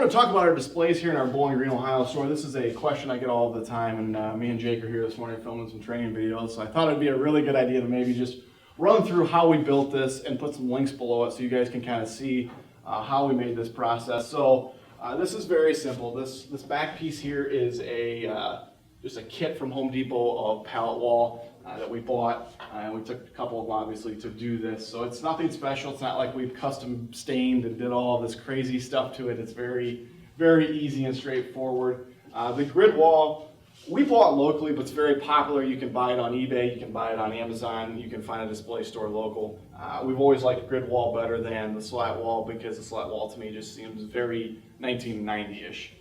want to talk about our displays here in our Bowling Green, Ohio store. This is a question I get all the time, and me and Jake are here this morning filming some training videos, so I thought it'd be a really good idea to maybe just run through how we built this and put some links below it so you guys can kind of see how we made this process. So this is very simple. This back piece here is just a kit from Home Depot of pallet wall that we bought, and we took a couple of them obviously to do this. So it's nothing special. It's not like we've custom stained and did all this crazy stuff to it. It's very, very easy and straightforward. The grid wall, we bought locally, but it's very popular. You can buy it on eBay, you can buy it on Amazon, you can find a display store local. We've always liked the grid wall better than the slat wall because the slat wall to me just seems very 1990-ish.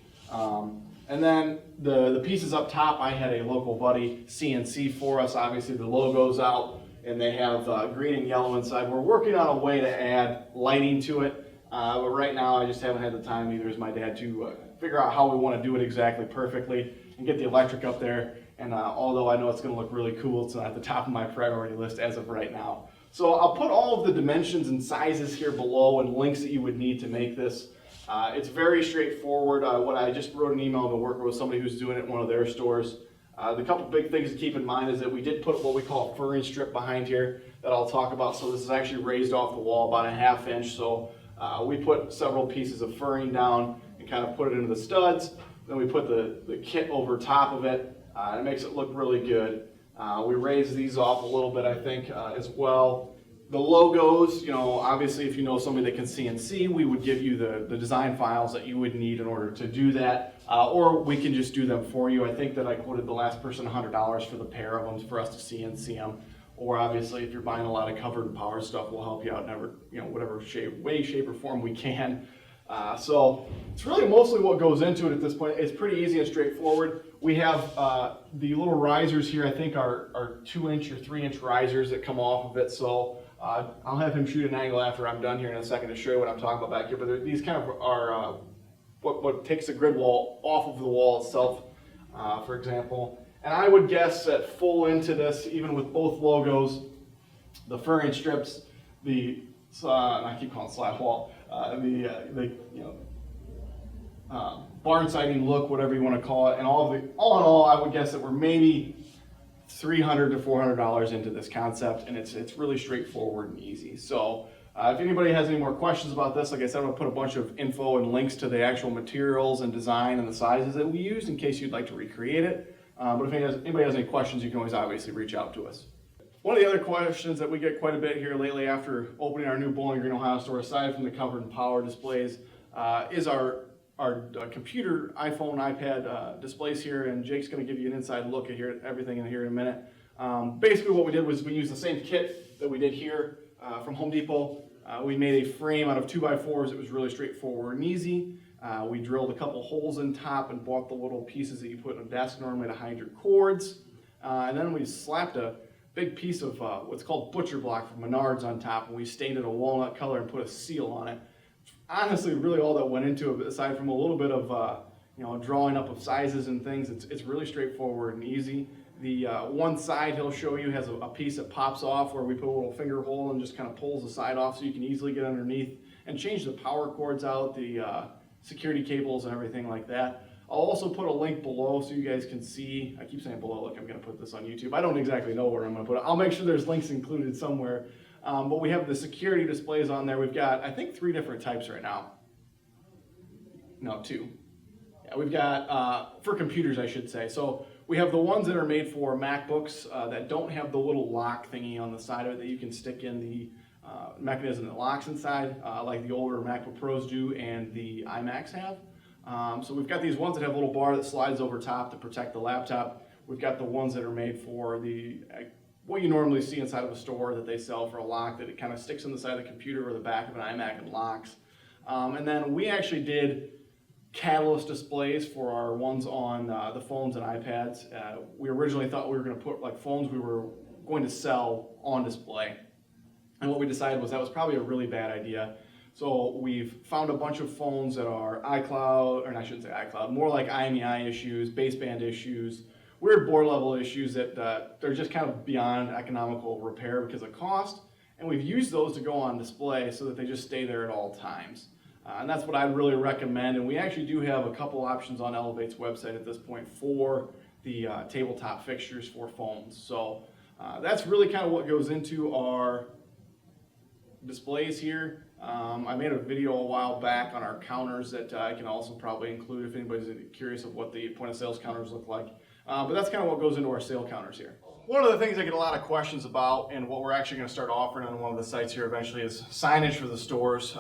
And then the pieces up top, I had a local buddy CNC for us. Obviously the logo's out and they have green and yellow inside. We're working on a way to add lighting to it, but right now I just haven't had the time, neither has my dad, to figure out how we want to do it exactly perfectly and get the electric up there. And although I know it's going to look really cool, it's not at the top of my priority list as of right now. So I'll put all of the dimensions and sizes here below and links that you would need to make this. It's very straightforward. What I just wrote an email to work with somebody who's doing it in one of their stores. The couple big things to keep in mind is that we did put what we call a furring strip behind here that I'll talk about. So this is actually raised off the wall about a ½ inch. So we put several pieces of furring down and kind of put it into the studs. Then we put the kit over top of it. It makes it look really good. We raised these off a little bit, I think, as well. The logos, you know, obviously if you know somebody that can CNC, we would give you the design files that you would need in order to do that, or we can just do them for you. I think that I quoted the last person $100 for the pair of them for us to CNC them. Or obviously if you're buying a lot of covered and power stuff, we'll help you out in whatever way, shape, or form we can. So it's really mostly what goes into it at this point. It's pretty easy and straightforward. We have the little risers here, I think are 2-inch or 3-inch risers that come off of it. So I'll have him shoot an angle after I'm done here in a second to show you what I'm talking about back here. But these kind of are what takes the grid wall off of the wall itself, for example. And I would guess that full into this, even with both logos, the furring strips, I keep calling it slat wall, barn siding look, whatever you want to call it, and all in all, I would guess that we're maybe $300 to $400 into this concept, and it's really straightforward and easy. So if anybody has any more questions about this, like I said, I'm going to put a bunch of info and links to the actual materials and design and the sizes that we used in case you'd like to recreate it. But if anybody has any questions, you can always obviously reach out to us. One of the other questions that we get quite a bit here lately after opening our new Bowling Green, Ohio store, aside from the covered and power displays, is our computer, iPhone, iPad displays here, and Jake's going to give you an inside look at everything in here in a minute. Basically what we did was we used the same kit that we did here from Home Depot. We made a frame out of 2x4s. It was really straightforward and easy. We drilled a couple holes in top and bought the little pieces that you put in a desk normally to hide your cords. And then we slapped a big piece of what's called butcher block from Menards on top, and we stained it a walnut color and put a seal on it. Honestly, really all that went into it, aside from a little bit of drawing up of sizes and things, it's really straightforward and easy. The one side he'll show you has a piece that pops off where we put a little finger hole and just kind of pulls the side off so you can easily get underneath and change the power cords out, the security cables and everything like that. I'll also put a link below so you guys can see. I keep saying below, like I'm going to put this on YouTube. I don't exactly know where I'm going to put it. I'll make sure there's links included somewhere. But we have the security displays on there. We've got, I think, 3 different types right now. No, 2. Yeah, we've got, for computers, I should say. So we have the ones that are made for MacBooks that don't have the little lock thingy on the side of it that you can stick in the mechanism that locks inside, like the older MacBook Pros do and the iMacs have. So we've got these ones that have a little bar that slides over top to protect the laptop. We've got the ones that are made for what you normally see inside of a store that they sell for a lock, that it kind of sticks in the side of the computer or the back of an iMac and locks. And then we actually did catalyst displays for our ones on the phones and iPads. We originally thought we were going to put like phones we were going to sell on display. And what we decided was that was probably a really bad idea. So we've found a bunch of phones that are iCloud, or I shouldn't say iCloud, more like IMEI issues, baseband issues, weird board level issues that they're just kind of beyond economical repair because of cost. And we've used those to go on display so that they just stay there at all times. And that's what I'd really recommend. And we actually do have a couple options on Elevate's website at this point for the tabletop fixtures for phones. So that's really kind of what goes into our displays here. I made a video a while back on our counters that I can also probably include if anybody's curious of what the point of sales counters look like. But that's kind of what goes into our sale counters here. One of the things I get a lot of questions about, and what we're actually going to start offering on one of the sites here eventually, is signage for the stores.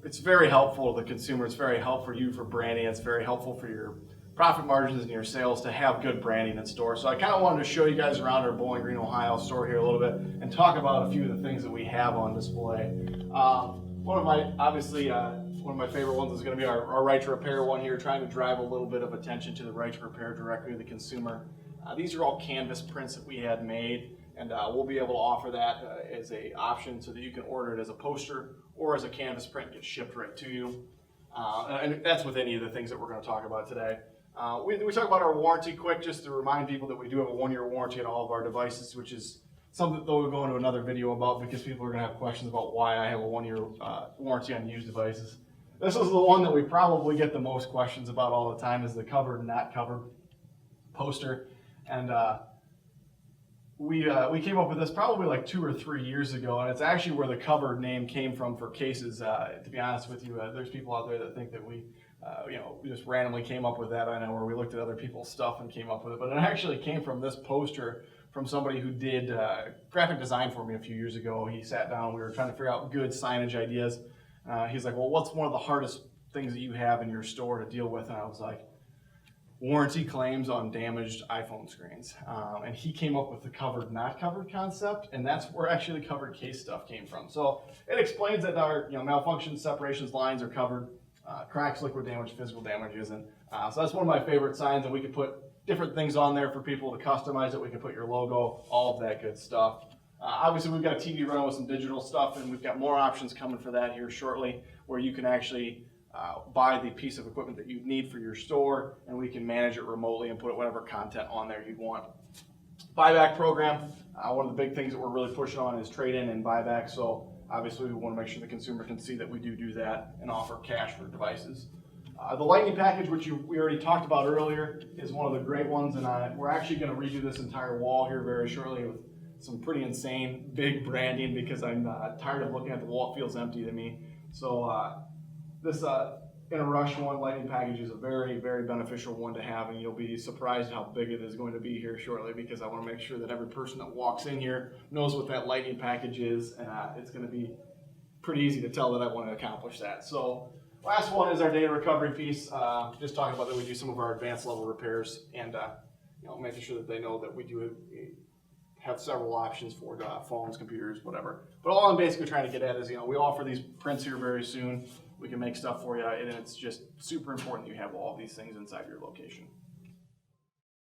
It's very helpful to the consumer. It's very helpful for you for branding. It's very helpful for your profit margins and your sales to have good branding in store. So I kind of wanted to show you guys around our Bowling Green, Ohio store here a little bit and talk about a few of the things that we have on display. One of my favorite ones is going to be our right to repair one here, trying to drive a little bit of attention to the right to repair directly to the consumer. These are all canvas prints that we had made, and we'll be able to offer that as an option so that you can order it as a poster or as a canvas print and get shipped right to you. And that's with any of the things that we're going to talk about today. We talk about our warranty quick, just to remind people that we do have a 1-year warranty on all of our devices, which is something that we'll go into another video about because people are going to have questions about why I have a 1-year warranty on used devices. This is the one that we probably get the most questions about all the time, is the covered and not covered poster. And we came up with this probably like 2 or 3 years ago, and it's actually where the covered name came from for cases. To be honest with you, there's people out there that think that we just randomly came up with that. I know, where we looked at other people's stuff and came up with it, but it actually came from this poster from somebody who did graphic design for me a few years ago. He sat down, we were trying to figure out good signage ideas. He's like, well, what's one of the hardest things that you have in your store to deal with? And I was like, warranty claims on damaged iPhone screens. And he came up with the covered, not covered concept, and that's where actually the covered case stuff came from. So it explains that our malfunctions, separations, lines are covered, cracks, liquid damage, physical damage isn't. So that's one of my favorite signs, and we can put different things on there for people to customize it. We can put your logo, all of that good stuff. Obviously, we've got a TV running with some digital stuff, and we've got more options coming for that here shortly, where you can actually buy the piece of equipment that you need for your store, and we can manage it remotely and put whatever content on there you want. Buyback program, one of the big things that we're really pushing on is trade-in and buyback. So obviously we want to make sure the consumer can see that we do that and offer cash for devices. The Lightning package, which we already talked about earlier, is one of the great ones, and we're actually going to redo this entire wall here very shortly with some pretty insane big branding, because I'm tired of looking at the wall. It feels empty to me. So this in a rush one Lightning package is a very, very beneficial one to have, and you'll be surprised how big it is going to be here shortly, because I want to make sure that every person that walks in here knows what that Lightning package is, and it's going to be pretty easy to tell that I want to accomplish that. So last one is our data recovery piece. Just talking about that we do some of our advanced level repairs, and making sure that they know that we do have several options for phones, computers, whatever. But all I'm basically trying to get at is, we offer these prints here very soon. We can make stuff for you, and it's just super important that you have all of these things inside your location.